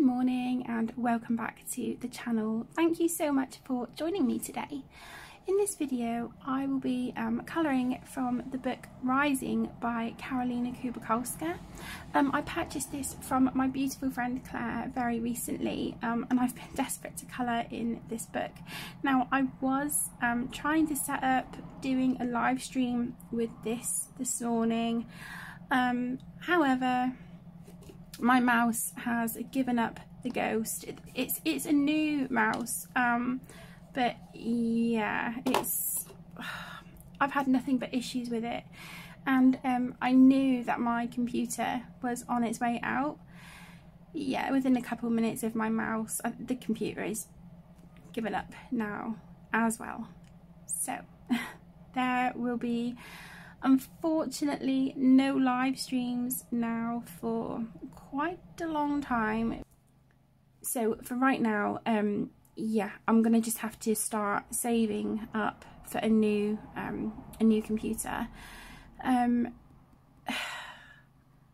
Good morning and welcome back to the channel. Thank you so much for joining me today. In this video I will be colouring from the book Rising by Karolina Kubikowska. I purchased this from my beautiful friend Claire very recently and I've been desperate to colour in this book. Now I was trying to set up doing a live stream with this morning, however my mouse has given up the ghost. It's a new mouse, but yeah, I've had nothing but issues with it, and I knew that my computer was on its way out. Yeah, within a couple of minutes of my mouse, the computer is given up now as well. So there will be unfortunately no live streams now for quite a long time. So for right now, yeah, I'm gonna just have to start saving up for a new computer. I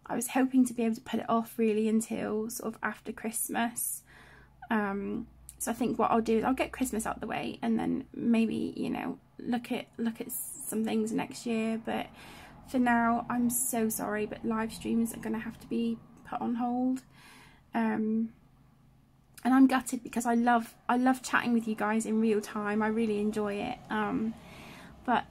was hoping to be able to put it off really until sort of after Christmas. So I think what I'll do is I'll get Christmas out the way and then maybe, you know, look at some things next year. But for now, I'm so sorry, but live streams are going to have to be put on hold. And I'm gutted because I love chatting with you guys in real time. I really enjoy it. But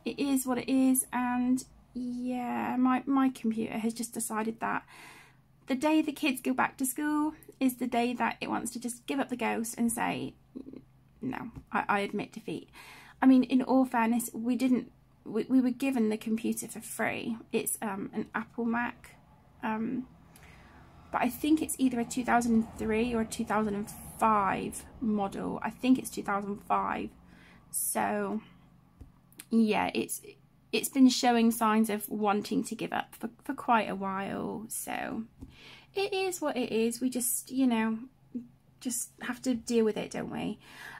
it is what it is, and yeah, my computer has just decided that the day the kids go back to school is the day that it wants to just give up the ghost and say, no, I admit defeat. I mean, in all fairness, we were given the computer for free. It's an Apple Mac, but I think it's either a 2003 or a 2005 model. I think it's 2005. So yeah, it's been showing signs of wanting to give up for quite a while. So it is what it is. We just, you know, just have to deal with it, don't we?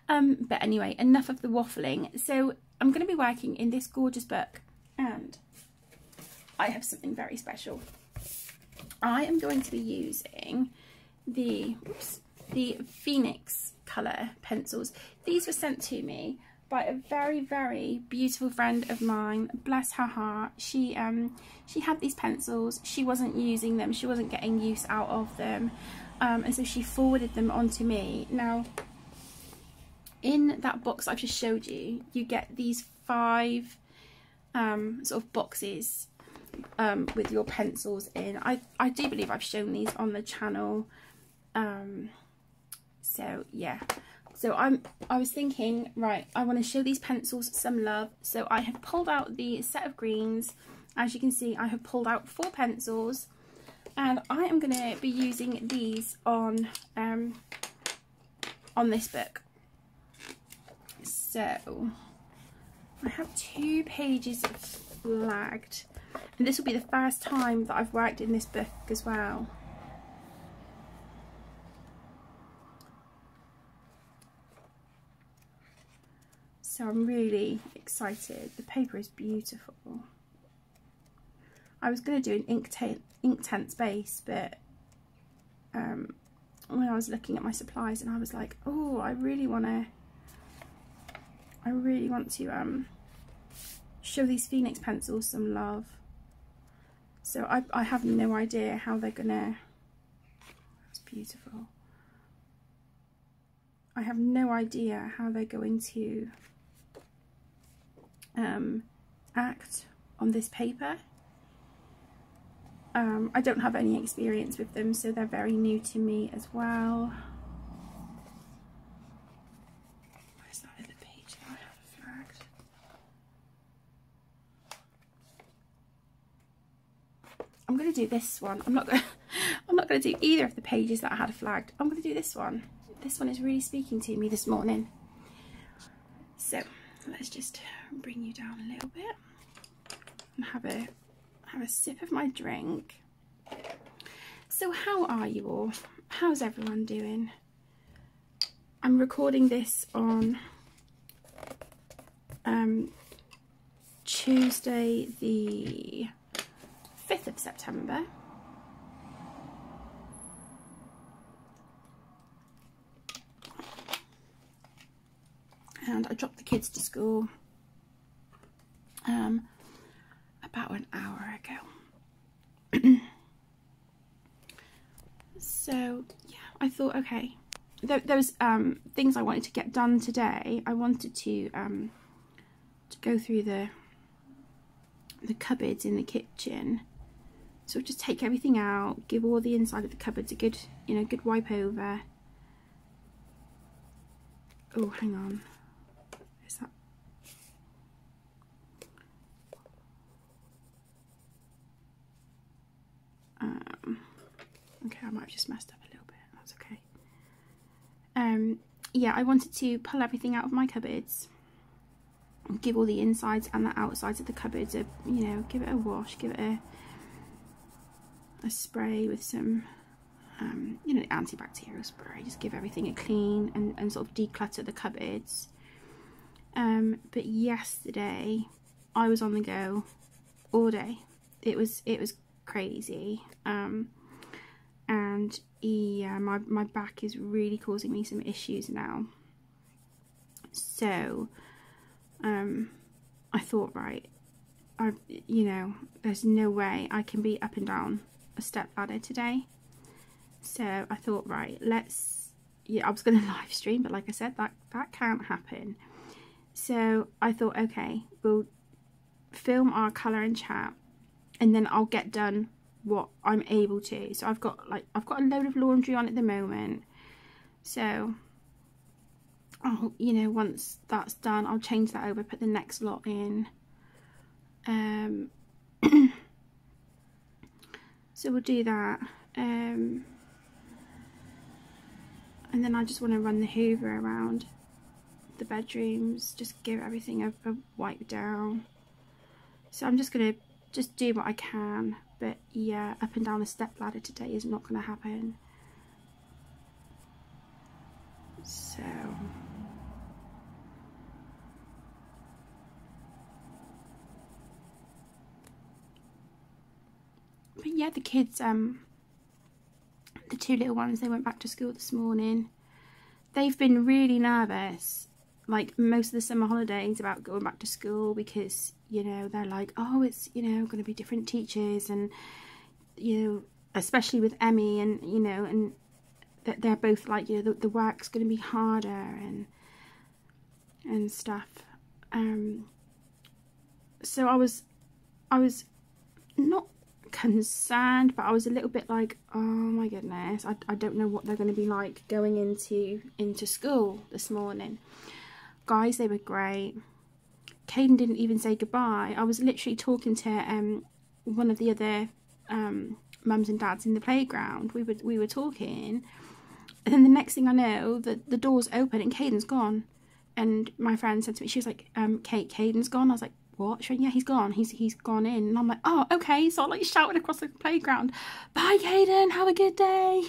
But anyway, enough of the waffling. So I'm going to be working in this gorgeous book, and I have something very special. I am going to be using the Phoenix colour pencils. These were sent to me by a very, very beautiful friend of mine. Bless her heart. She had these pencils. She wasn't using them. She wasn't getting use out of them. And so she forwarded them on to me. Now, in that box I've just showed you, you get these 5 sort of boxes with your pencils in. I do believe I've shown these on the channel. So yeah. So I was thinking, right, I want to show these pencils some love. So I have pulled out the set of greens. As you can see, I have pulled out 4 pencils, and I am going to be using these on this book. So I have 2 pages flagged, and this will be the first time that I've worked in this book as well. So I'm really excited. The paper is beautiful. I was going to do an Inktense base, but when I was looking at my supplies, and I was like, oh, I really want to show these Phoenix pencils some love. So I have no idea how they're gonna. That's beautiful. I have no idea how they're going to act on this paper. I don't have any experience with them, so they're very new to me as well. Where's that other page that I have flagged? I'm going to do this one. I'm not going to do either of the pages that I had flagged. I'm going to do this one. This one is really speaking to me this morning. So let's just bring you down a little bit and have a sip of my drink. So how are you all? How's everyone doing? I'm recording this on Tuesday the 5th of September and I dropped the kids to school about an hour ago. So yeah, I thought, okay, there was things I wanted to get done today. I wanted to go through the cupboards in the kitchen. So just take everything out, give all the inside of the cupboards a good, good wipe over. Oh, hang on. Is that? Okay, I might have just messed up a little bit. That's okay. Yeah, I wanted to pull everything out of my cupboards, give all the insides and the outsides of the cupboards a, give it a wash, give it a spray with some, antibacterial spray. Just give everything a clean and sort of declutter the cupboards. But yesterday I was on the go all day. It was crazy. And yeah, my back is really causing me some issues now. So I thought, right, there's no way I can be up and down a step ladder today. So I thought, right, I was going to live stream, but like I said, that can't happen. So I thought, okay, we'll film our colour and chat, and then I'll get done what I'm able to. So I've got a load of laundry on at the moment. So once that's done, I'll change that over, put the next lot in. So we'll do that. And then I just want to run the hoover around the bedrooms, just give everything a wipe down. So I'm just going to do what I can. But yeah, up and down a step ladder today is not going to happen. So but yeah, the kids, the two little ones, they went back to school this morning. They've been really nervous, like most of the summer holidays, about going back to school, because they're like, oh, it's going to be different teachers, and especially with Emmy, and and that they're both like, the work's going to be harder and stuff. So I was not concerned, but I was a little bit like, oh my goodness, I don't know what they're going to be like going into school this morning. Guys, they were great. Caden didn't even say goodbye. I was literally talking to one of the other mums and dads in the playground. We were talking, and then the next thing I know, the door's open and Caden's gone. And my friend said to me, she was like, Kate, Caden's gone. I was like, what? She went, yeah, he's gone. He's gone in. And I'm like, oh, okay. So I like shouted across the playground, bye, Caden, have a good day.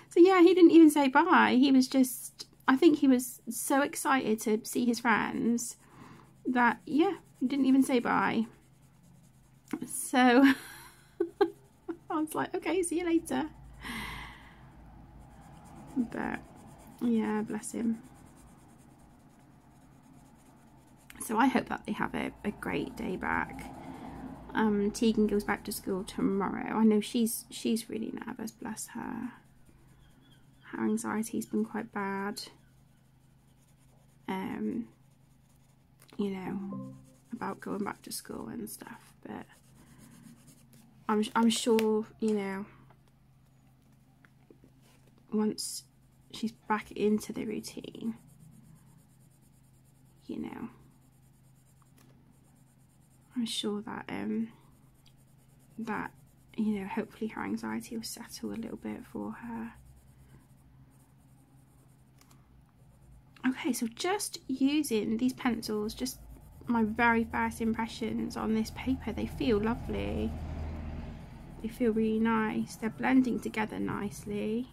So yeah, he didn't even say bye. He was just, I think he was so excited to see his friends that, yeah, he didn't even say bye. So I was like, okay, see you later. But yeah, bless him. So I hope that they have a great day back. Tegan goes back to school tomorrow. I know she's really nervous, bless her. Her anxiety's been quite bad. About going back to school and stuff, but I'm sure, once she's back into the routine, I'm sure that hopefully her anxiety will settle a little bit for her. Okay, so just using these pencils, just my very first impressions on this paper. They feel lovely. They feel really nice. They're blending together nicely.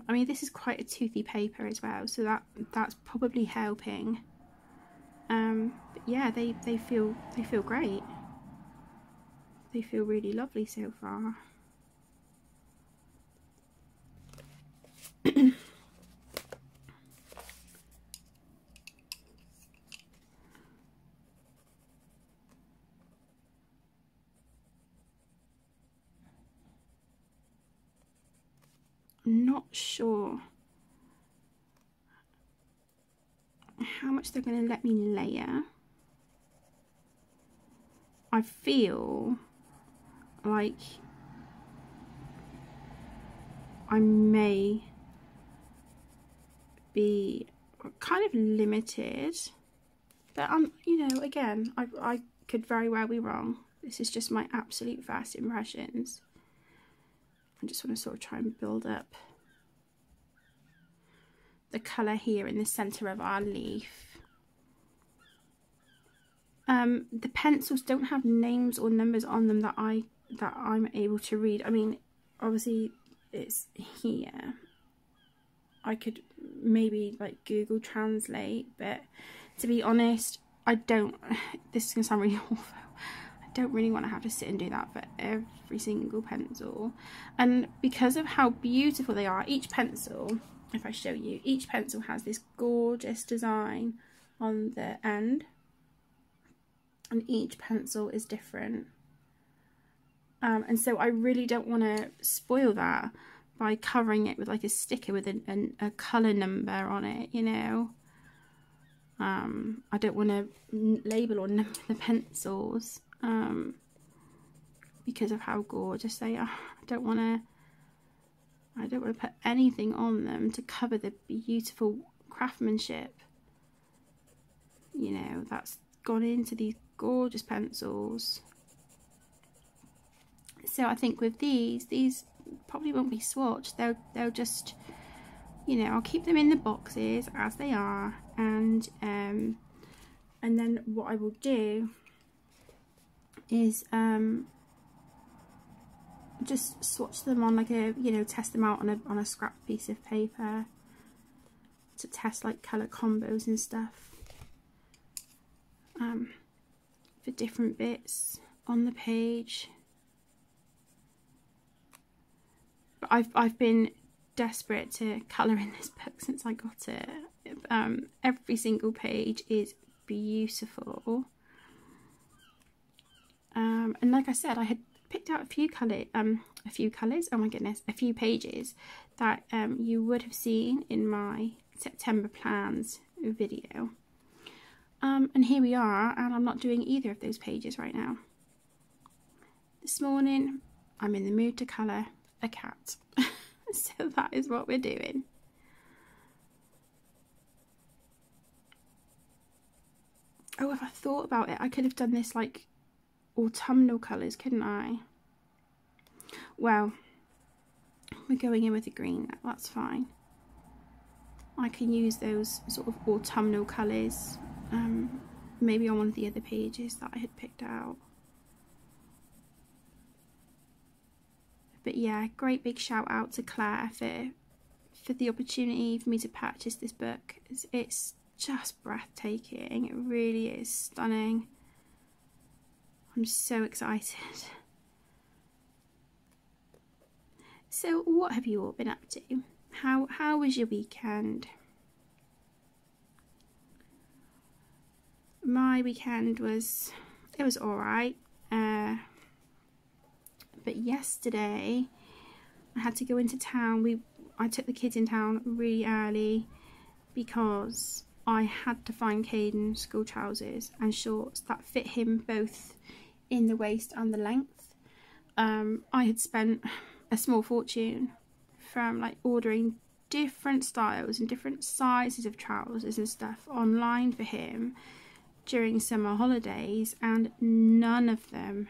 I mean, this is quite a toothy paper as well, so that's probably helping. But yeah, they feel great. They feel really lovely so far. not sure how much they're going to let me layer. I feel like I may be kind of limited, but you know, again, I could very well be wrong. This is just my absolute first impressions. I just want to sort of try and build up the colour here in the centre of our leaf. The pencils don't have names or numbers on them that I'm able to read. I mean, obviously it's here. I could maybe like Google Translate, but to be honest, I don't. This is gonna sound really awful. I don't really want to have to sit and do that for every single pencil. And because of how beautiful they are, each pencil, if I show you, each pencil has this gorgeous design on the end. And each pencil is different. And so I really don't want to spoil that by covering it with like a sticker with a colour number on it, you know. I don't want to label or number the pencils because of how gorgeous they are. I don't want to put anything on them to cover the beautiful craftsmanship, you know, that's gone into these gorgeous pencils. So I think with these probably won't be swatched. They'll just, you know, I'll keep them in the boxes as they are, and then what I will do is just swatch them on like a, you know, test them out on a scrap piece of paper to test like colour combos and stuff for different bits on the page. But I've been desperate to colour in this book since I got it. Every single page is beautiful, and like I said, I had picked out a few colours, oh my goodness, a few pages that you would have seen in my September plans video, and here we are, and I'm not doing either of those pages right now. This morning I'm in the mood to colour a cat. So that is what we're doing. Oh, if I thought about it, I could have done this like autumnal colours, couldn't I? Well, we're going in with the green, that's fine. I can use those sort of autumnal colours, maybe on one of the other pages that I had picked out. But yeah, great big shout out to Claire for the opportunity for me to purchase this book. It's just breathtaking. It really is stunning. I'm so excited. So what have you all been up to? How was your weekend? My weekend was alright. But yesterday I had to go into town. I took the kids in town really early because I had to find Caden school trousers and shorts that fit him both in the waist and the length. I had spent a small fortune from like ordering different styles and different sizes of trousers and stuff online for him during summer holidays, and none of them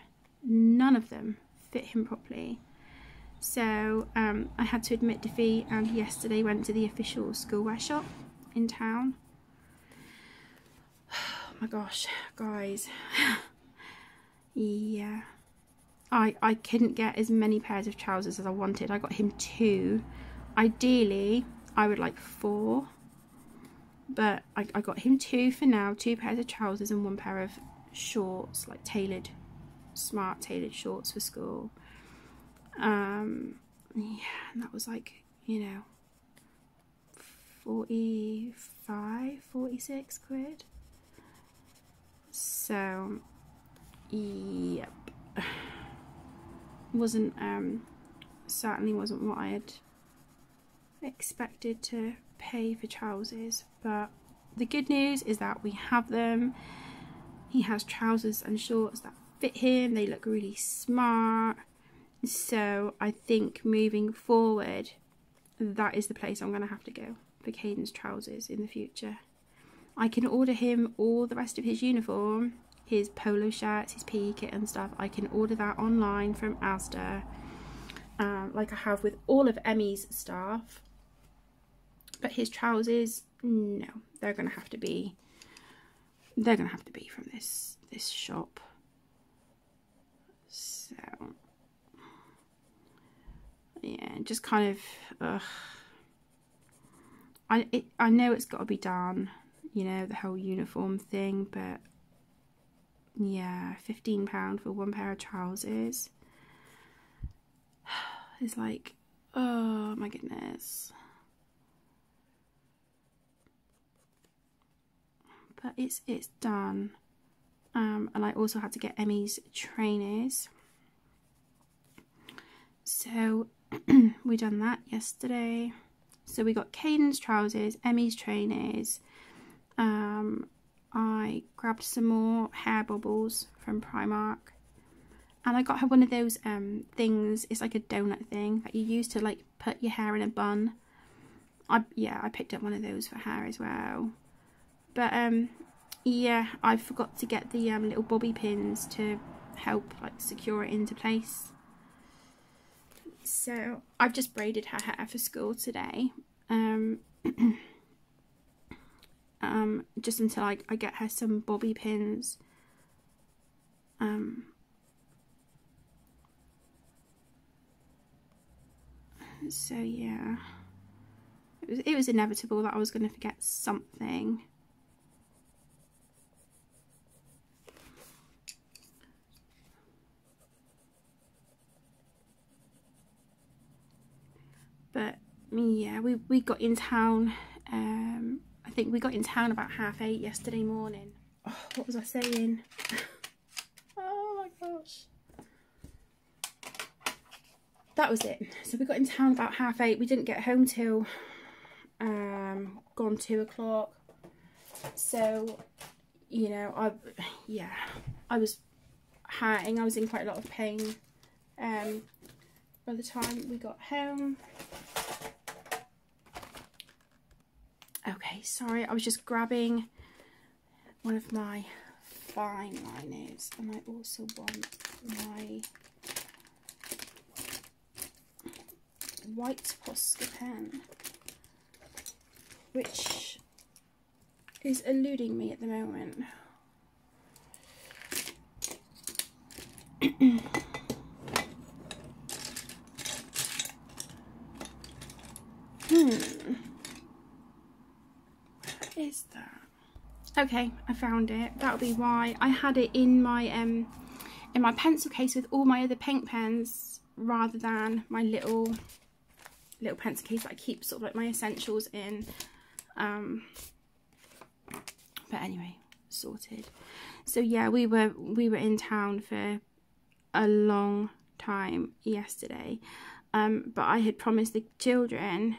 fit him properly. So I had to admit defeat, and yesterday went to the official schoolwear shop in town. Oh my gosh, guys. Yeah, I couldn't get as many pairs of trousers as I wanted. I got him 2. Ideally I would like 4, but I got him 2 for now. 2 pairs of trousers and 1 pair of shorts, like tailored, smart tailored shorts for school. Yeah, and that was like, you know, 45, 46 quid. So yep, wasn't certainly wasn't what I had expected to pay for trousers, but the good news is that we have them. He has trousers and shorts that fit him. They look really smart. So I think moving forward, that is the place I'm going to have to go for Caden's trousers in the future. I can order him all the rest of his uniform, his polo shirts, his PE kit and stuff. I can order that online from Asda, like I have with all of Emmy's stuff. But his trousers, no, they're going to have to be from this shop. So yeah, just kind of I know it's got to be done, you know, the whole uniform thing, but yeah, £15 for one pair of trousers is like, oh my goodness. But it's done. And I also had to get Emmy's trainers. So we done that yesterday. So we got Caden's trousers, Emmy's trainers. I grabbed some more hair bubbles from Primark. And I got her one of those things, it's like a donut thing that you use to like put your hair in a bun. I picked up one of those for her as well. But yeah, I forgot to get the little bobby pins to help like secure it into place. So I've just braided her hair for school today. Just until I get her some bobby pins. So yeah, it was inevitable that I was going to forget something. But yeah, we got in town. I think we got in town about 8:30 yesterday morning. Oh, what was I saying? Oh my gosh. That was it. So we got in town about 8:30. We didn't get home till gone 2 o'clock. So, you know, I was hurting. I was in quite a lot of pain by the time we got home. Okay, sorry, I was just grabbing one of my fine liners, and I also want my white Posca pen, which is eluding me at the moment. What is that? Okay, I found it. That'll be why. I had it in my pencil case with all my other paint pens, rather than my little pencil case that I keep sort of like my essentials in. But anyway, sorted. So yeah, we were in town for a long time yesterday. But I had promised the children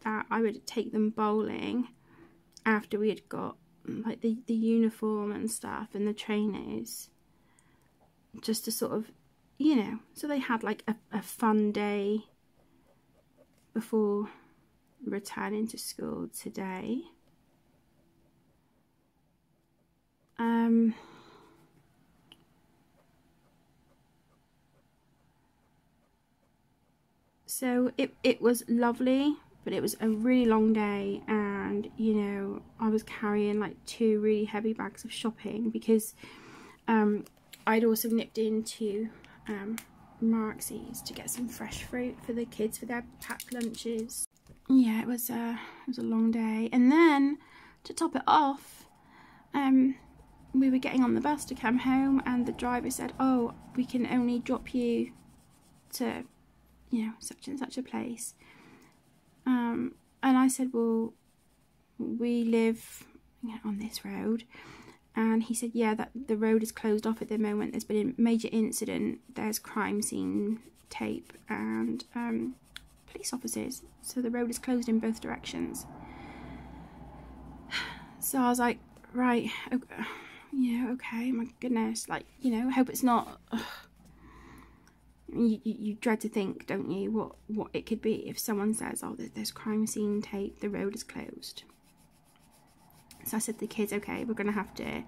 that I would take them bowling after we had got like the uniform and stuff and the trainers, just to sort of, you know, so they had like a fun day before returning to school today. So it was lovely, but it was a really long day, and you know, I was carrying like 2 really heavy bags of shopping because I'd also nipped into Marxie's to get some fresh fruit for the kids for their packed lunches. Yeah, it was a long day, and then to top it off, we were getting on the bus to come home, and the driver said, "Oh, we can only drop you to, you know, such and such a place." And I said, "Well, we live on this road." And he said, "Yeah, that the road is closed off at the moment. There's been a major incident. There's crime scene tape and police officers, so the road is closed in both directions. So I was like, right, okay, yeah, okay, my goodness, like, you know, I hope it's not. You dread to think, don't you, what it could be if someone says, oh, there's crime scene tape, the road is closed. So I said to the kids, okay, we're going to have to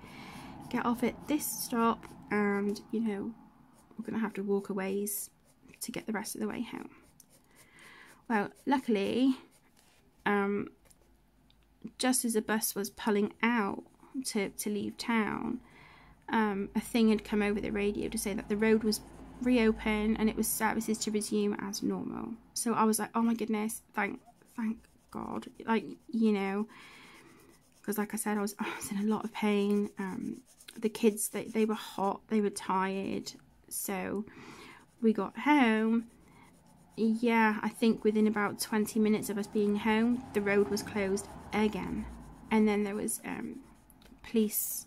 get off at this stop, and, you know, we're going to have to walk a ways to get the rest of the way home. Well, luckily, just as the bus was pulling out to leave town, a thing had come over the radio to say that the road was reopened and it was services to resume as normal. So I was like, oh my goodness, thank God, like, you know, because like I said, I was in a lot of pain. The kids, they were hot, they were tired. So we got home. Yeah, I think within about 20 minutes of us being home, the road was closed again. And then there was police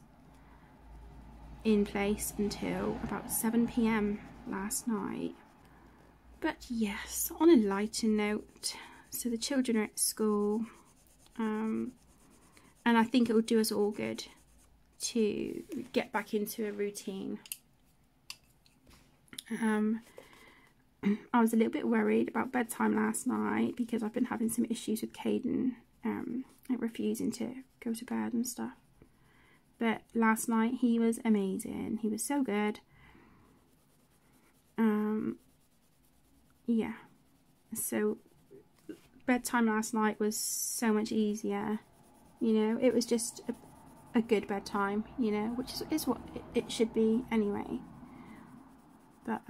in place until about 7 p.m. last night. But yes, on a lighter note, so the children are at school, and I think it will do us all good to get back into a routine. I was a little bit worried about bedtime last night because I've been having some issues with Caden refusing to go to bed and stuff. But last night he was amazing. He was so good. Yeah. So bedtime last night was so much easier. You know, it was just a good bedtime, you know, which is what it should be anyway. But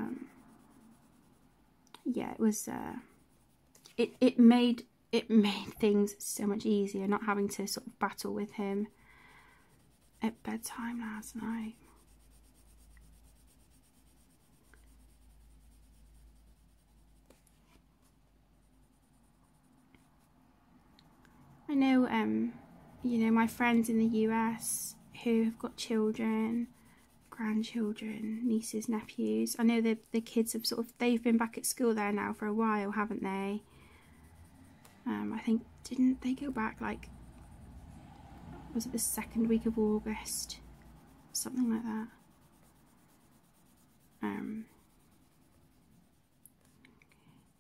yeah, it was it made things so much easier not having to sort of battle with him at bedtime last night. I know you know, my friends in the US who have got children, grandchildren, nieces, nephews. I know the kids have they've been back at school there now for a while, haven't they? I think, didn't they go back, like, was it the second week of August? Something like that.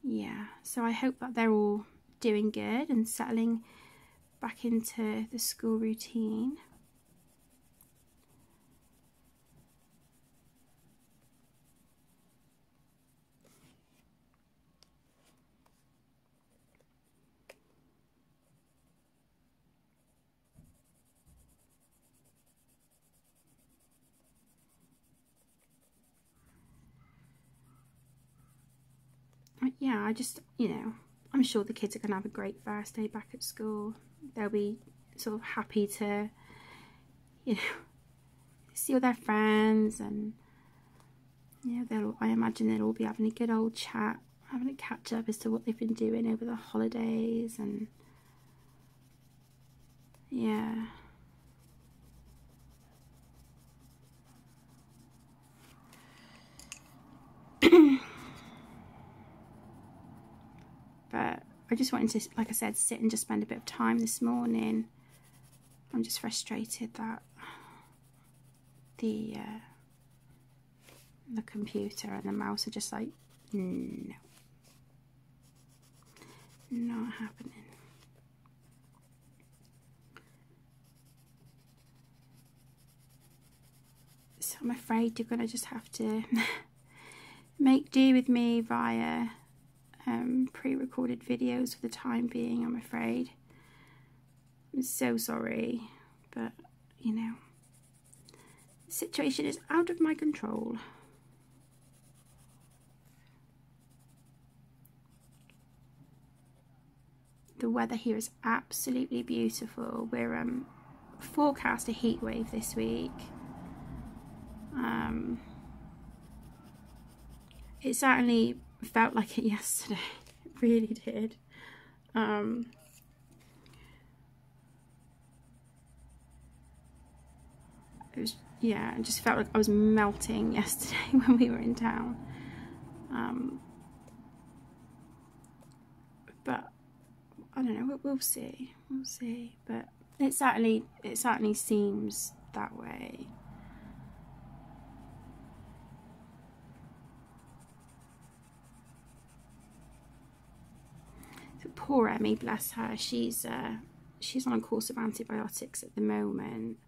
Yeah, so I hope that they're all doing good and settling back into the school routine. Yeah, I just, you know, I'm sure the kids are going to have a great first day back at school. They'll be sort of happy to, you know, see all their friends, and, you know, I imagine they'll all be having a good old chat, having a catch up as to what they've been doing over the holidays, and yeah. But I just wanted to, like I said, sit and just spend a bit of time this morning. I'm just frustrated that the computer and the mouse are just like, no, not happening. So I'm afraid you're going to just have to make do with me via pre-recorded videos for the time being, I'm afraid. I'm so sorry, but, you know, the situation is out of my control. The weather here is absolutely beautiful. We're forecast a heat wave this week. It certainly felt like it yesterday. It really did. It was, yeah, it just felt like I was melting yesterday when we were in town. but I don't know, we'll see, but it certainly seems that way. So poor Emmy, bless her, she's on a course of antibiotics at the moment.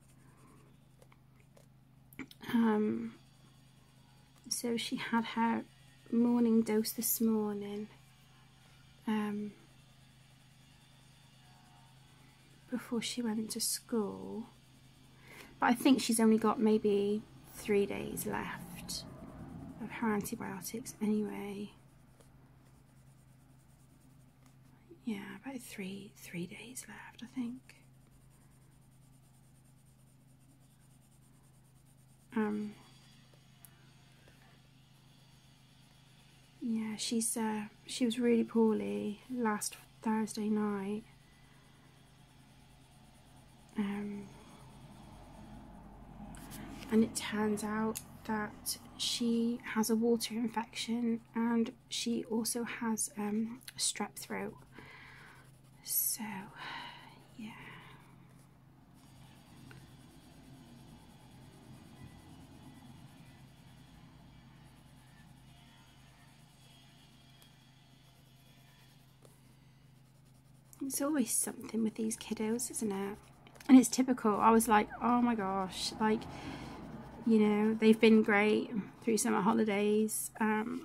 So she had her morning dose this morning, before she went to school, but I think she's only got maybe 3 days left of her antibiotics anyway. Yeah, about three days left, I think. Yeah, she was really poorly last Thursday night. And it turns out that she has a water infection and she also has strep throat. So, yeah. It's always something with these kiddos, isn't it? And it's typical. I was like, oh my gosh, like, you know, they've been great through summer holidays. And,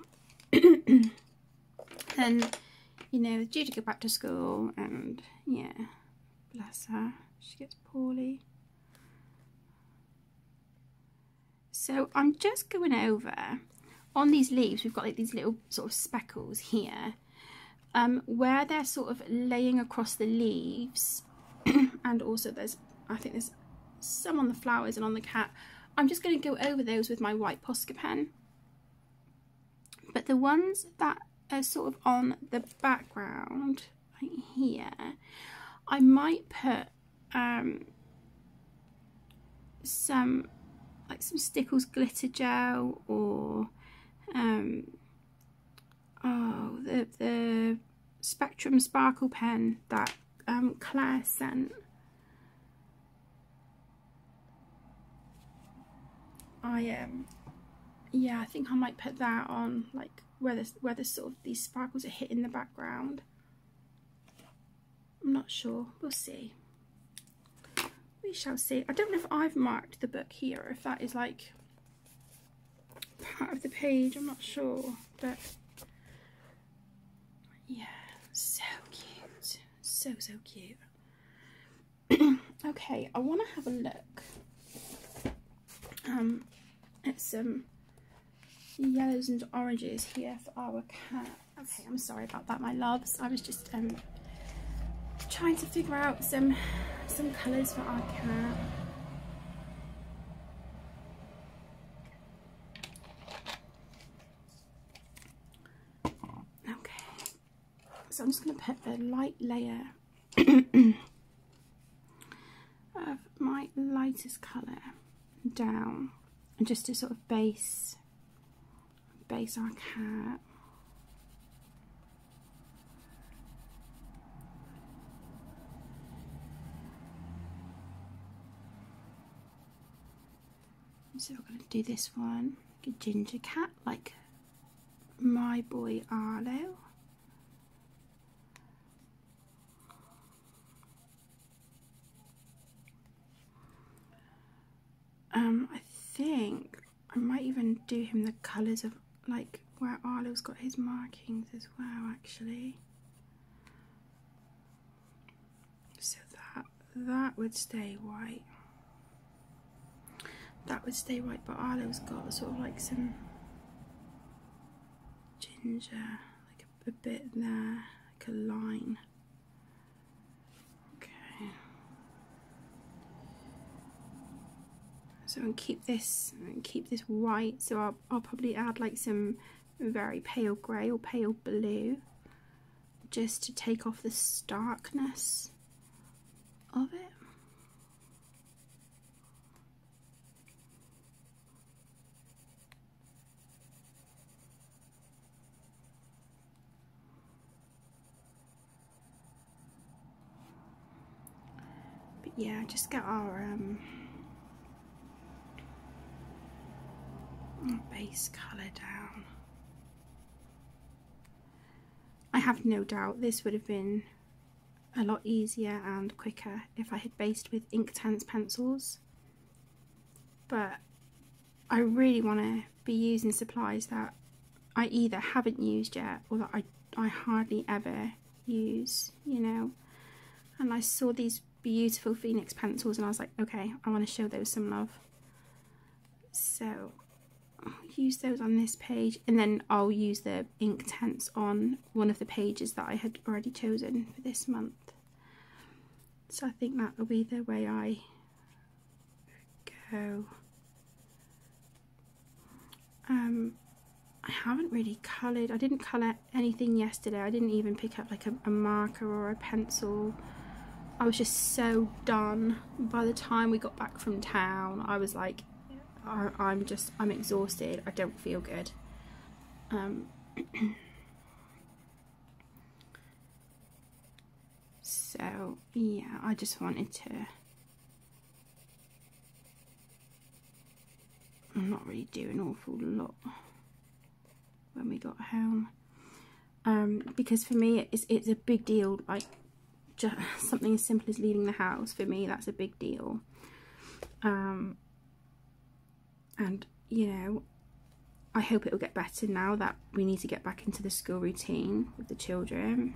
you know, due to go back to school, and yeah, bless her, she gets poorly. So I'm just going over, on these leaves, we've got like these little sort of speckles here, where they're sort of laying across the leaves, and also I think there's some on the flowers and on the cat. I'm just going to go over those with my white Posca pen. But the ones that are sort of on the background, right here, I might put some Stickles glitter gel, or the Spectrum sparkle pen that Claire sent. Yeah, I think I might put that on, like where the sort of these sparkles are hitting the background. I'm not sure, we'll see. We shall see. I don't know if I've marked the book here, or if that is like part of the page, I'm not sure, but yeah, so cute, so cute. Okay, I want to have a look at some yellows and oranges here for our cat. Okay, I'm sorry about that, my loves. I was just trying to figure out some colours for our cat. Okay, so I'm just going to put a light layer of my lightest colour down, and just to sort of base our cat. So we're going to do this one, like a ginger cat, like my boy Arlo. I think I might even do him the colours of like where Arlo's got his markings as well, actually. So that would stay white. That would stay white, but Arlo's got sort of like some ginger, like a bit there, like a line. Okay. So I'll keep this white. So I'll probably add like some very pale grey or pale blue, just to take off the starkness of it. yeah, just get our base colour down. I have no doubt this would have been a lot easier and quicker if I had based with Inktense pencils, but I really want to be using supplies that I either haven't used yet or that I hardly ever use, you know. And I saw these beautiful Phoenix pencils and I was like, okay, I want to show those some love. So I'll use those on this page, and then I'll use the Inktense on one of the pages that I had already chosen for this month. So I think that will be the way I go. I haven't really coloured. I didn't colour anything yesterday. I didn't even pick up like a marker or a pencil. I was just so done. By the time we got back from town, I was like, I'm exhausted. I don't feel good. So yeah, I just wanted to, I'm not really doing an awful lot when we got home, because for me it's a big deal. Like, just something as simple as leaving the house, for me that's a big deal. And you know, I hope it'll get better now that we need to get back into the school routine with the children.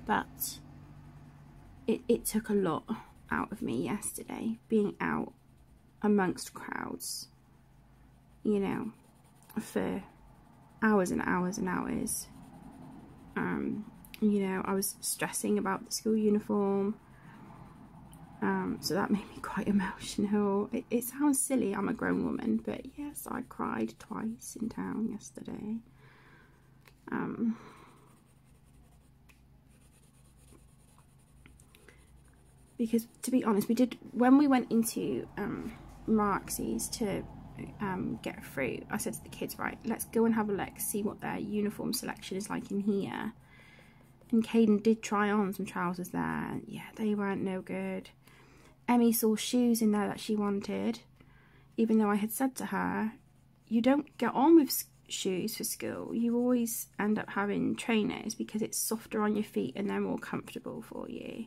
But it took a lot out of me yesterday, being out amongst crowds, you know, for hours and hours and hours. You know, I was stressing about the school uniform, so that made me quite emotional. It sounds silly, I'm a grown woman, but yes, I cried twice in town yesterday. Because to be honest, we did, when we went into Marxie's to get fruit, I said to the kids, right, let's go and have a look, see what their uniform selection is like in here. And Caden did try on some trousers there. Yeah, they weren't no good. Emmy saw shoes in there that she wanted, even though I had said to her, you don't get on with shoes for school. You always end up having trainers because it's softer on your feet and they're more comfortable for you.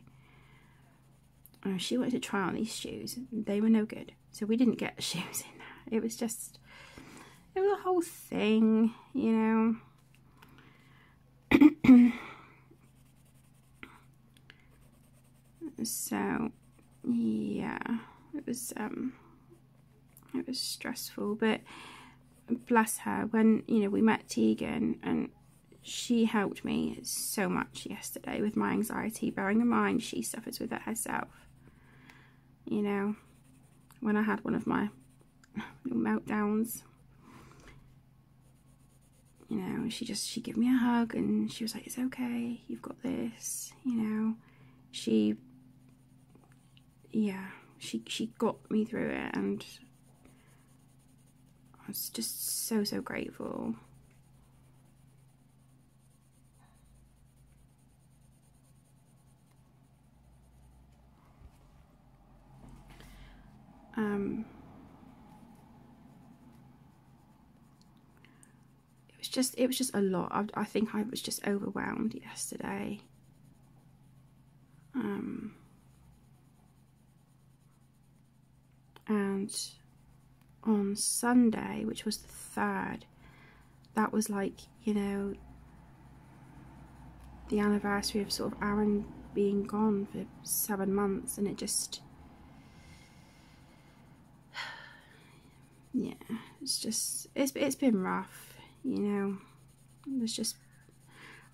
She wanted to try on these shoes. They were no good. So we didn't get shoes in there. It was just, it was a whole thing, you know. So yeah, it was stressful, but bless her, when, you know, we met Tegan and she helped me so much yesterday with my anxiety, bearing in mind she suffers with it herself. You know, when I had one of my little meltdowns, you know, she gave me a hug and she was like, it's okay, you've got this, you know. She got me through it, and I was just so grateful. It was just a lot. I think I was just overwhelmed yesterday. And on Sunday, which was the 3rd, that was like, you know, the anniversary of sort of Aaron being gone for 7 months, and it just, yeah, it's just, it's been rough, you know. There's just,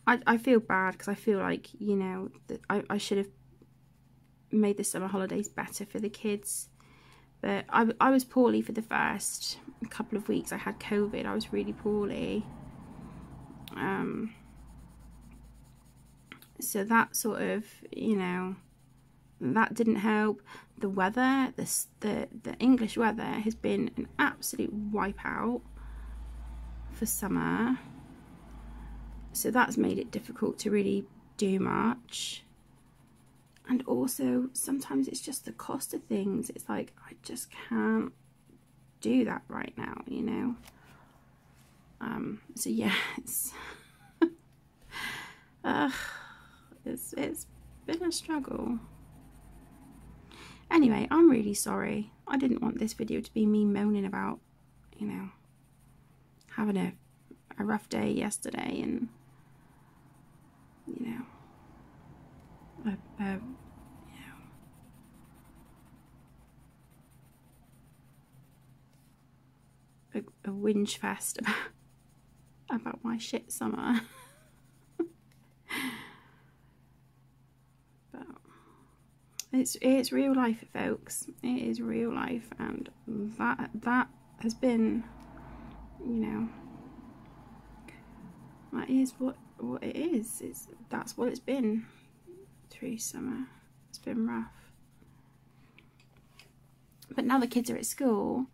I feel bad because I feel like, you know, that I should have made the summer holidays better for the kids. But I was poorly for the first couple of weeks. I had COVID. I was really poorly. So that sort of, you know, that didn't help. The weather, the English weather has been an absolute wipeout for summer. So that's made it difficult to really do much. And also sometimes it's just the cost of things. It's like, I just can't do that right now, you know. So yeah, it's been a struggle. Anyway, I'm really sorry. I didn't want this video to be me moaning about, you know, having a rough day yesterday, and, you know, a whinge fest about my shit summer. But it's real life, folks. It is real life, and that has been, you know, that is what it is. That's what it's been through summer. It's been rough. But now the kids are at school,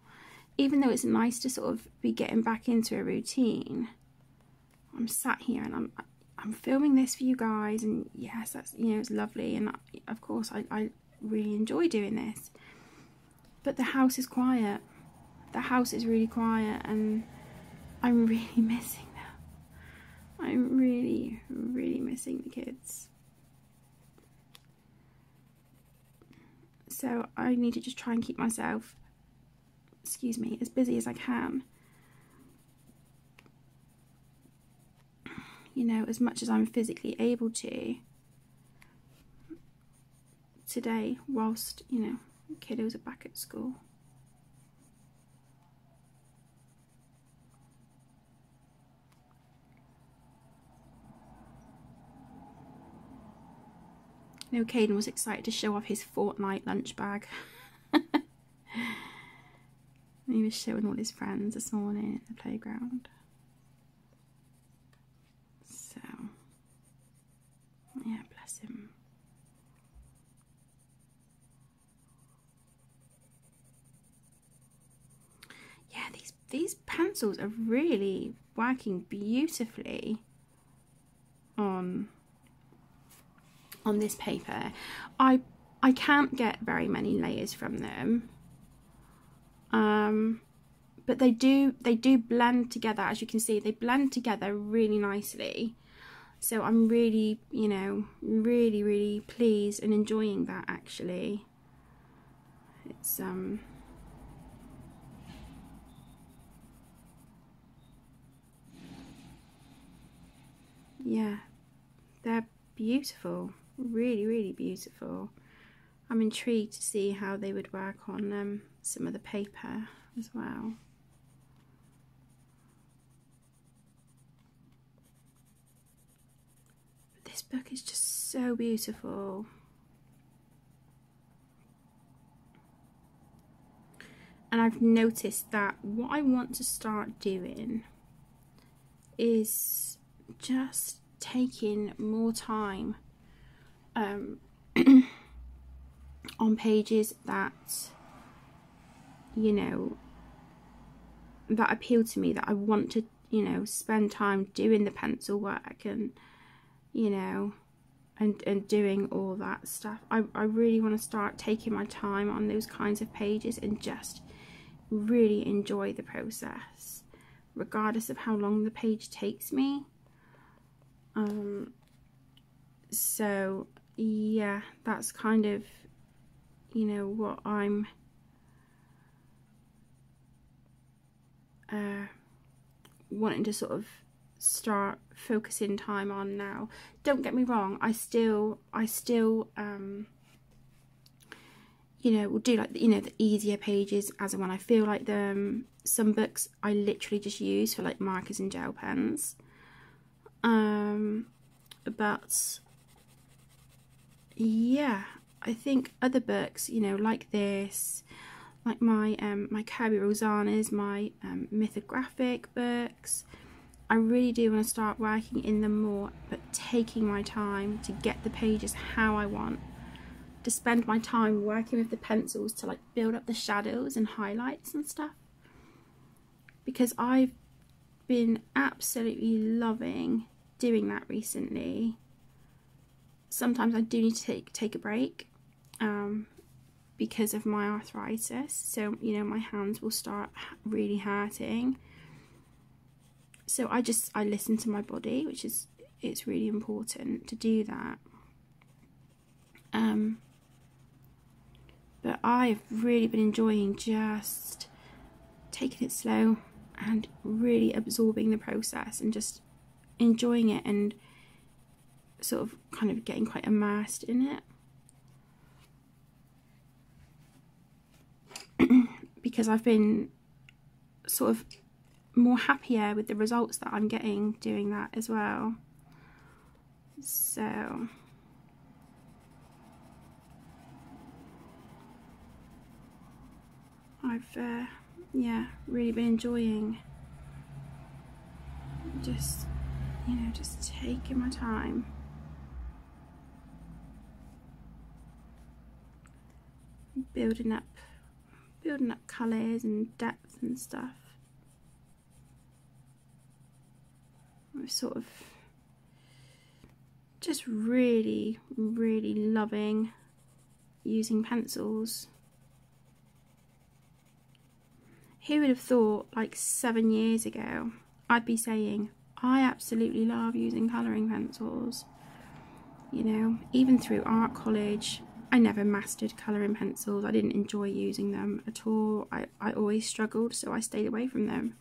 even though it's nice to sort of be getting back into a routine, I'm sat here and I'm filming this for you guys, and yes, that's, you know, it's lovely, and of course I really enjoy doing this. But the house is quiet. The house is really quiet, and I'm really missing them. I'm really, really missing the kids. So I need to just try and keep myself, excuse me, as busy as I can. You know, as much as I'm physically able to today, whilst, you know, kiddos are back at school. You know, Caden was excited to show off his Fortnite lunch bag. He was showing all his friends this morning at the playground. So, yeah, bless him. Yeah, these pencils are really working beautifully on this paper. I can't get very many layers from them. But they do blend together. As you can see, they blend together really nicely. So I'm really, you know, really pleased and enjoying that, actually. It's yeah, they're beautiful, really beautiful. I'm intrigued to see how they would work on some of the paper as well. But this book is just so beautiful. And I've noticed that what I want to start doing is just taking more time on pages that, you know, that appeal to me, that I want to, you know, spend time doing the pencil work and, you know, and doing all that stuff. I really want to start taking my time on those kinds of pages and just really enjoy the process, regardless of how long the page takes me. So yeah, that's kind of, you know, what I'm wanting to sort of start focusing time on now. Don't get me wrong, I still you know, will do, like, you know, the easier pages as and when I feel like them. Some books I literally just use for like markers and gel pens. But yeah, I think other books, you know, like this, like my my Kirby Rosanas, my mythographic books, I really do want to start working in them more, but taking my time to get the pages how I want, to spend my time working with the pencils to like build up the shadows and highlights and stuff, because I've been absolutely loving doing that recently. sometimes I do need to take a break because of my arthritis. So, you know, my hands will start really hurting. So I listen to my body, which is, it's really important to do that. But I've really been enjoying just taking it slow and really absorbing the process and just enjoying it and sort of kind of getting quite immersed in it. Because I've been sort of more happier with the results that I'm getting doing that as well. So I've yeah, really been enjoying just, you know, just taking my time. Building up colours and depth and stuff. I'm sort of just really loving using pencils. Who would have thought, like 7 years ago, I'd be saying, I absolutely love using colouring pencils. You know, even through art college, I never mastered colouring pencils. I didn't enjoy using them at all. I always struggled, so I stayed away from them.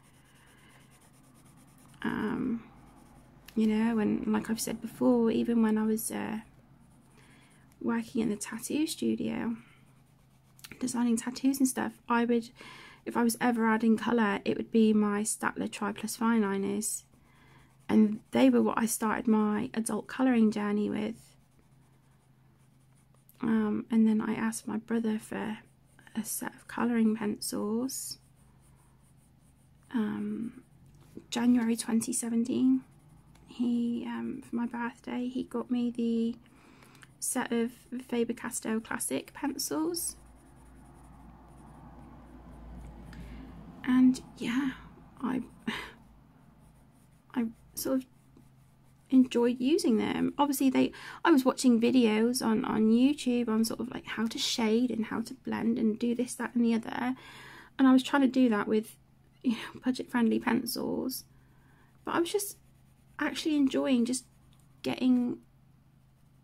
You know, and like I've said before, even when I was working in the tattoo studio, designing tattoos and stuff, I would, if I was ever adding colour, it would be my Staedtler Tri-Plus fine liners. And they were what I started my adult colouring journey with. And then I asked my brother for a set of colouring pencils. January 2017, he, for my birthday, he got me the set of Faber-Castell Classic pencils. And yeah, I sort of enjoyed using them. Obviously I was watching videos on YouTube on sort of like how to shade and how to blend and do this, that and the other, and I was trying to do that with, you know, budget friendly pencils, but I was just actually enjoying just getting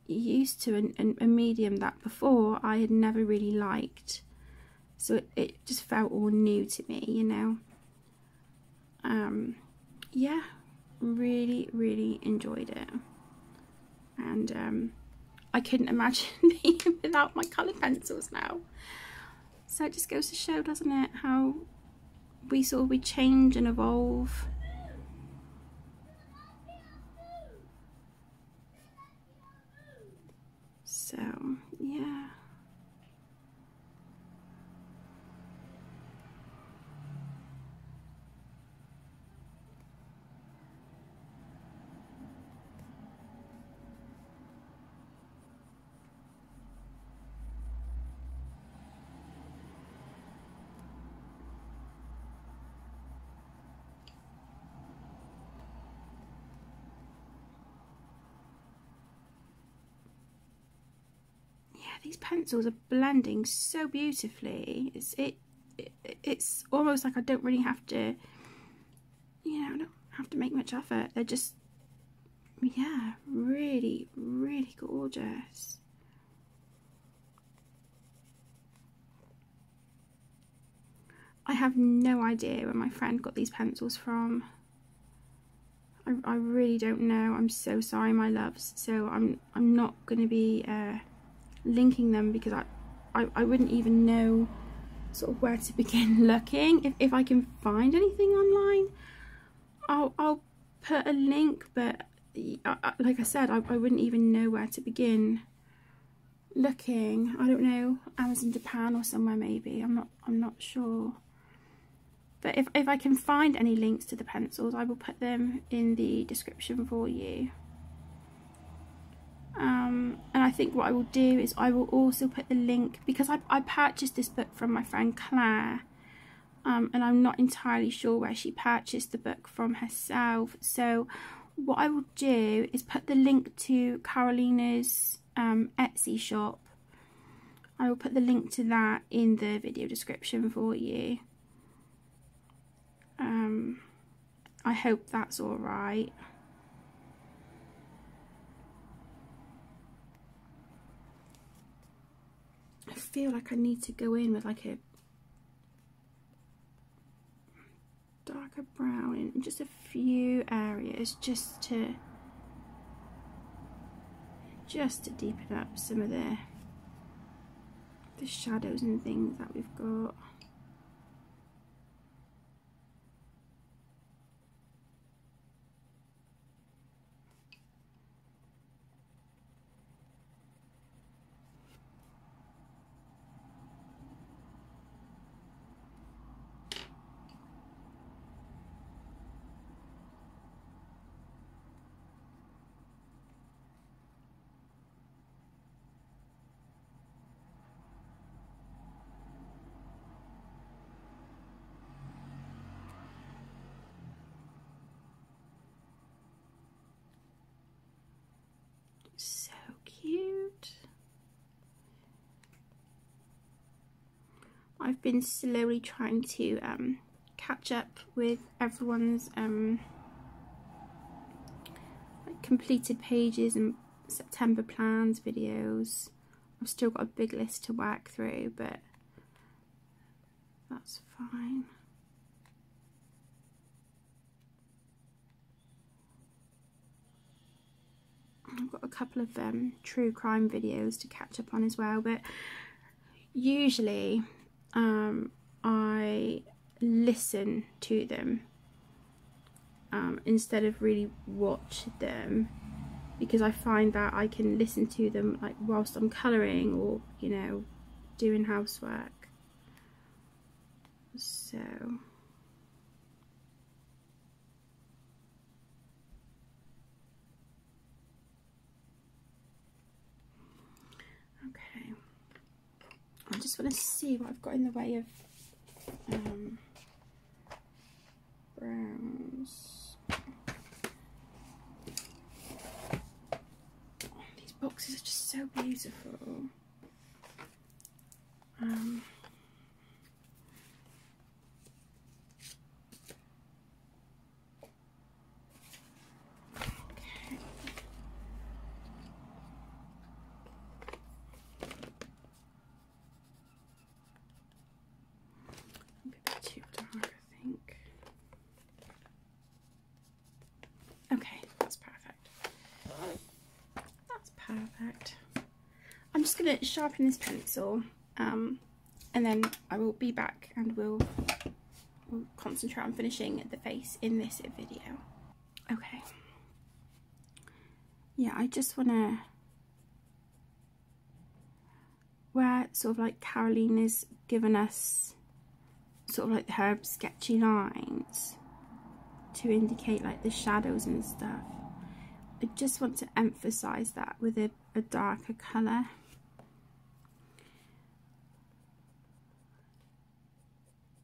used to a medium that before I had never really liked. So it just felt all new to me, you know. Yeah, really enjoyed it. And I couldn't imagine being without my coloured pencils now. So it just goes to show, doesn't it, how we change and evolve. So yeah. These pencils are blending so beautifully. It's almost like I don't really have to, you know, I don't have to make much effort. They're just, yeah, really gorgeous. I have no idea where my friend got these pencils from. I really don't know. I'm so sorry, my loves. So I'm not going to be linking them, because I wouldn't even know sort of where to begin looking. If I can find anything online, I'll put a link, but like I said, I wouldn't even know where to begin looking. I don't know, Amazon Japan or somewhere maybe. I'm not sure. But if I can find any links to the pencils, I will put them in the description for you. And I think what I will do is I will also put the link, because I purchased this book from my friend Claire, and I'm not entirely sure where she purchased the book from herself. So what I will do is put the link to Karolina's Etsy shop. I will put the link to that in the video description for you. I hope that's alright. I feel like I need to go in with like a darker brown in just a few areas, just to deepen up some of the shadows and things that we've got. So cute. I've been slowly trying to catch up with everyone's like completed pages and September plans videos. I've still got a big list to work through, but that's fine. I've got a couple of true crime videos to catch up on as well, but usually I listen to them instead of really watch them, because I find that I can listen to them like whilst I'm colouring or, you know, doing housework. So okay, I just want to see what I've got in the way of browns. Oh, these boxes are just so beautiful. Perfect. I'm just going to sharpen this pencil and then I will be back and we'll concentrate on finishing the face in this video. Okay. Yeah, I just want to, where sort of like Karolina's given us sort of like her sketchy lines to indicate like the shadows and stuff, I just want to emphasise that with a darker colour.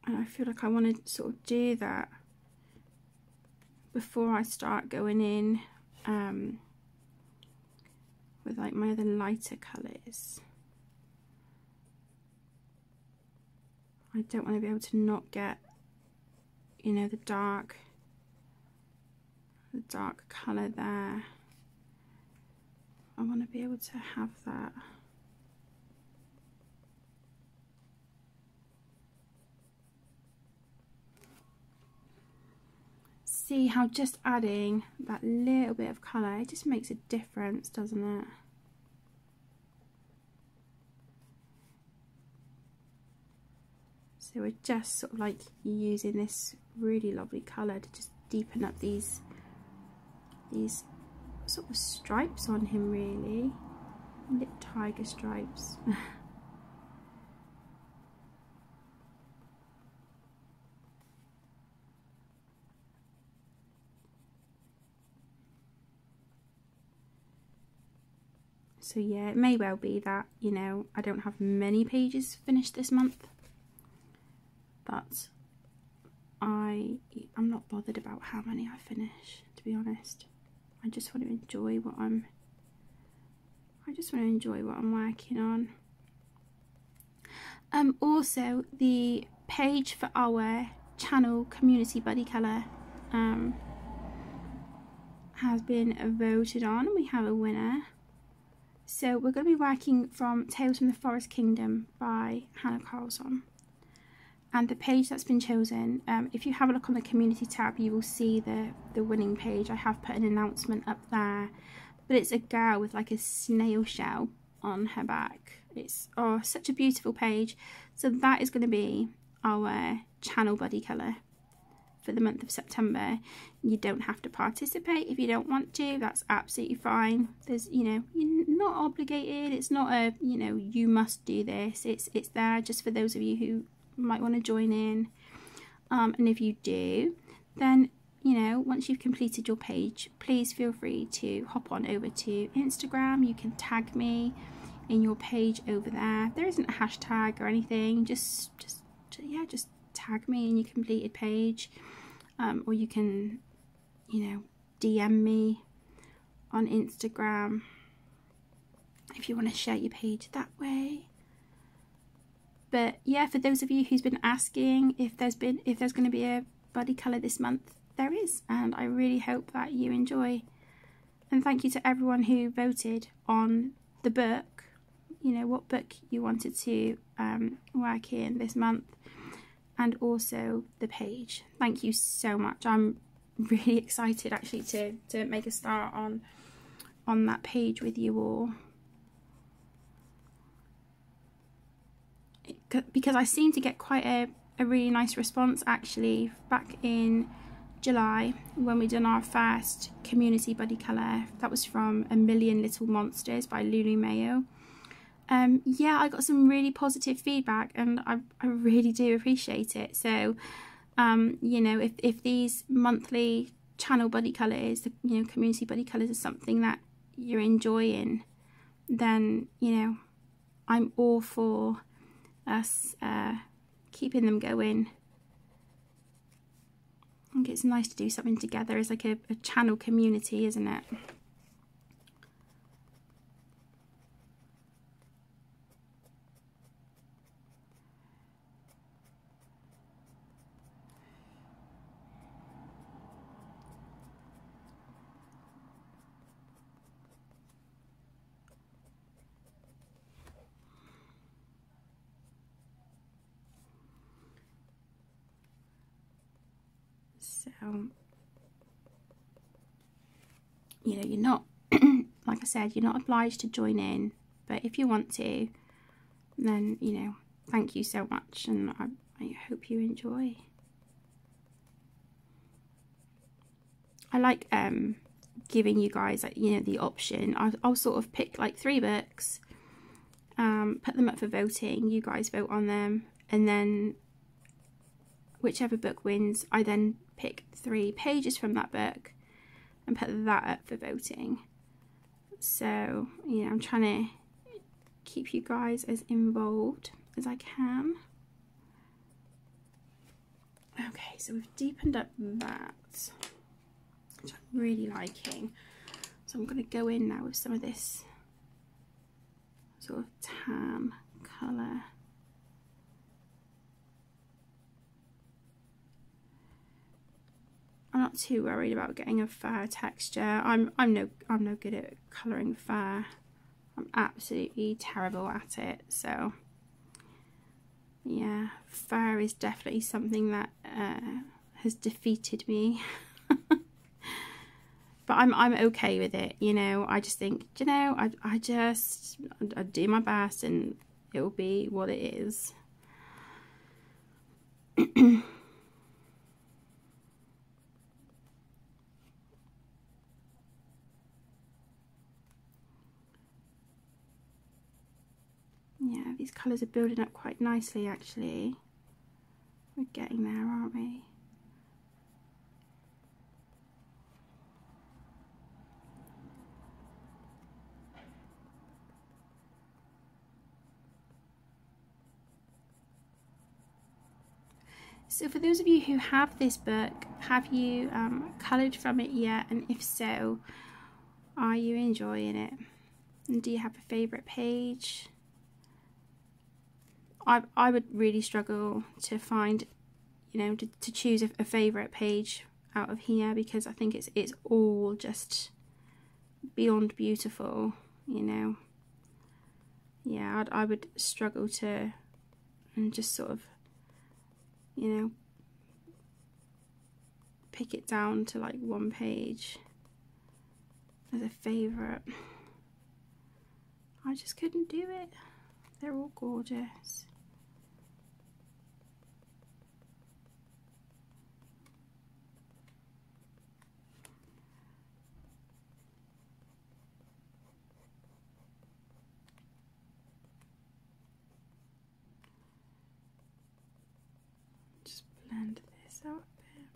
And I feel like I want to sort of do that before I start going in with like my other lighter colours. I don't want to be able to not get, you know, the dark colour there. I want to be able to have that. See how just adding that little bit of colour, it just makes a difference, doesn't it? So we're just sort of like using this really lovely colour to just deepen up these sort of stripes on him, really. Little tiger stripes. So yeah, it may well be that, you know, I don't have many pages finished this month, but I'm not bothered about how many I finish, to be honest. I just want to enjoy what I'm working on. Also, the page for our channel community buddy colour has been voted on. We have a winner. So we're going to be working from Tales from the Forest Kingdom by Hannah Carlson. And the page that's been chosen, if you have a look on the community tab, you will see the winning page. I have put an announcement up there, but it's a girl with like a snail shell on her back. It's such a beautiful page. So that is going to be our channel buddy colour for the month of September. You don't have to participate if you don't want to. That's absolutely fine. There's, you know, you're not obligated. It's not a, you know, you must do this. It's there just for those of you who might want to join in. And if you do, then, you know, once you've completed your page, please feel free to hop on over to Instagram. You can tag me in your page over there. There isn't a hashtag or anything. Just tag me in your completed page. Or you can, you know, DM me on Instagram if you want to share your page that way. But yeah, for those of you who's been asking if there's going to be a buddy colour this month, there is, and I really hope that you enjoy. And thank you to everyone who voted on the book, you know, what book you wanted to work in this month, and also the page. Thank you so much. I'm really excited actually to make a start on that page with you all, because I seem to get quite a really nice response actually. Back in July when we done our first community buddy colour, that was from A Million Little Monsters by Lulu Mayo. Yeah, I got some really positive feedback, and I really do appreciate it. So you know, if these monthly channel buddy colours, you know, community buddy colours, is something that you're enjoying, then, you know, I'm all for us keeping them going. I think it's nice to do something together as like a channel community, isn't it? So, you know, you're not, like I said, you're not obliged to join in, but if you want to, then, you know, thank you so much, and I hope you enjoy. I like giving you guys, like, you know, the option. I'll sort of pick like 3 books, put them up for voting, you guys vote on them, and then whichever book wins, I then pick 3 pages from that book and put that up for voting. So, you know, I'm trying to keep you guys as involved as I can. Okay, so we've deepened up that, which I'm really liking. So I'm going to go in now with some of this sort of tan colour. I'm not too worried about getting a fur texture. I'm no good at colouring fur. I'm absolutely terrible at it. So yeah, fur is definitely something that has defeated me. But I'm okay with it, you know. I just think, you know, I do my best, and it will be what it is. Yeah, these colours are building up quite nicely actually. We're getting there, aren't we? So for those of you who have this book, have you coloured from it yet? And if so, Are you enjoying it? And do you have a favourite page? I would really struggle to find, you know, to choose a favourite page out of here, because I think it's all just beyond beautiful, you know. Yeah, I would struggle to and just sort of, you know, pick it down to like one page as a favourite. I just couldn't do it. They're all gorgeous. Just blend this out a bit.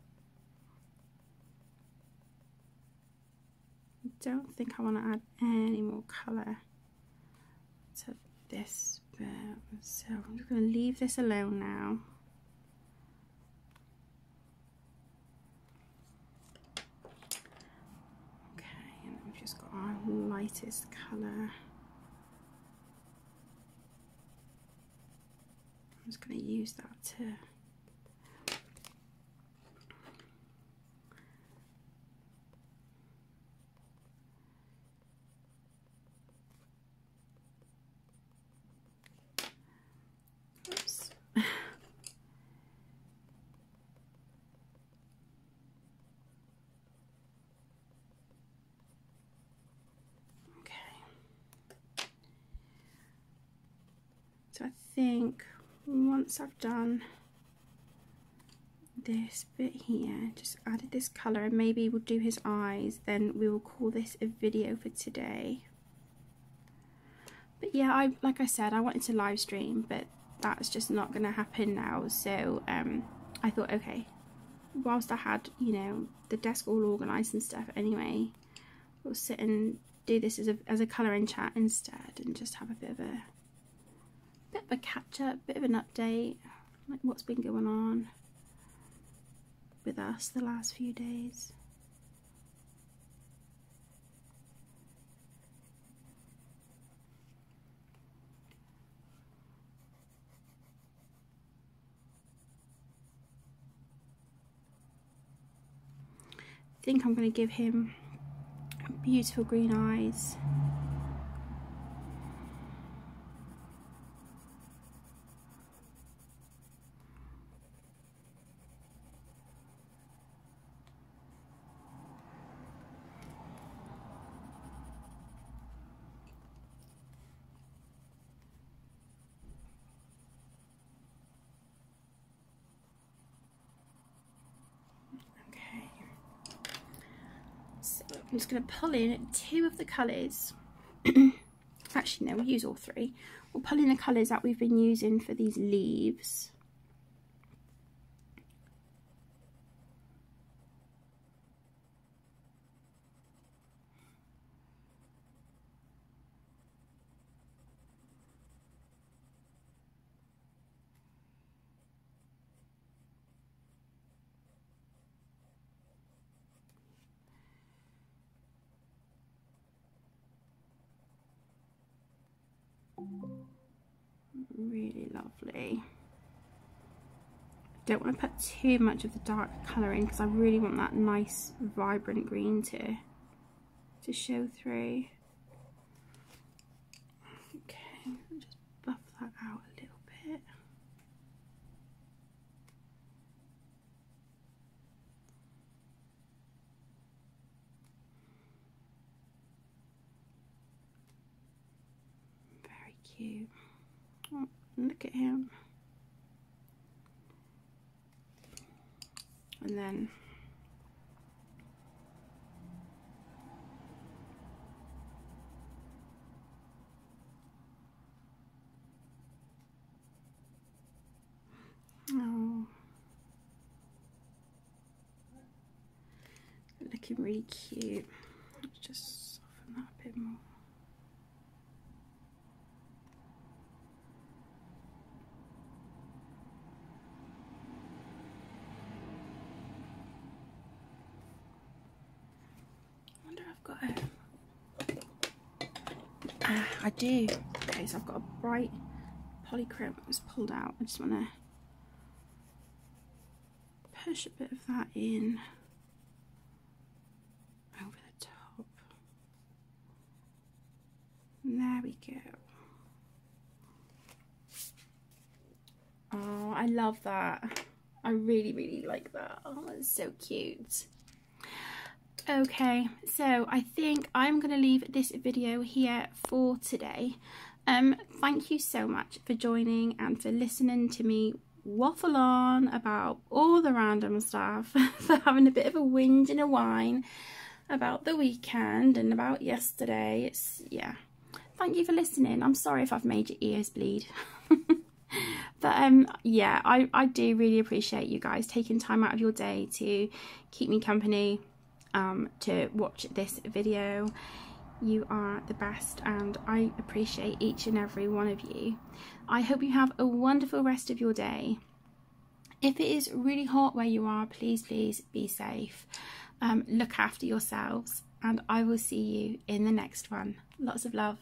I don't think I want to add any more colour to this bit, so I'm just going to leave this alone now. Okay, and we've just got our lightest colour. I'm just going to use that to So I think once I've done this bit here, just added this colour, and maybe we'll do his eyes, then we will call this a video for today. But yeah, like I said, I wanted to live stream, but that's just not going to happen now. So I thought, okay, whilst I had, you know, the desk all organised and stuff anyway, we'll sit and do this as a colouring chat instead, and just have a bit of a catch up, bit of an update, like what's been going on with us the last few days. I think I'm going to give him beautiful green eyes. I'm just going to pull in 2 of the colours. Actually, no, we'll use all 3. We'll pull in the colours that we've been using for these leaves. Really lovely. Don't want to put too much of the dark colour in, because I really want that nice vibrant green to show through. Okay, just buff that out a little bit. Very cute. Oh, look at him. And then oh, looking really cute. Let's just soften that a bit more. Got I do. Okay, so I've got a bright polychrome that was pulled out. I just want to push a bit of that in over the top. And there we go. Oh, I love that. I really, really like that. Oh, it's so cute. Okay, so I think I'm going to leave this video here for today. Thank you so much for joining and for listening to me waffle on about all the random stuff, for having a bit of a whinge and a whine about the weekend and about yesterday. Yeah, thank you for listening. I'm sorry if I've made your ears bleed. But yeah, I do really appreciate you guys taking time out of your day to keep me company, to watch this video. You are the best and I appreciate each and every one of you. I hope you have a wonderful rest of your day. If it is really hot where you are, please be safe. Look after yourselves, and I will see you in the next one. Lots of love.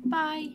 Bye.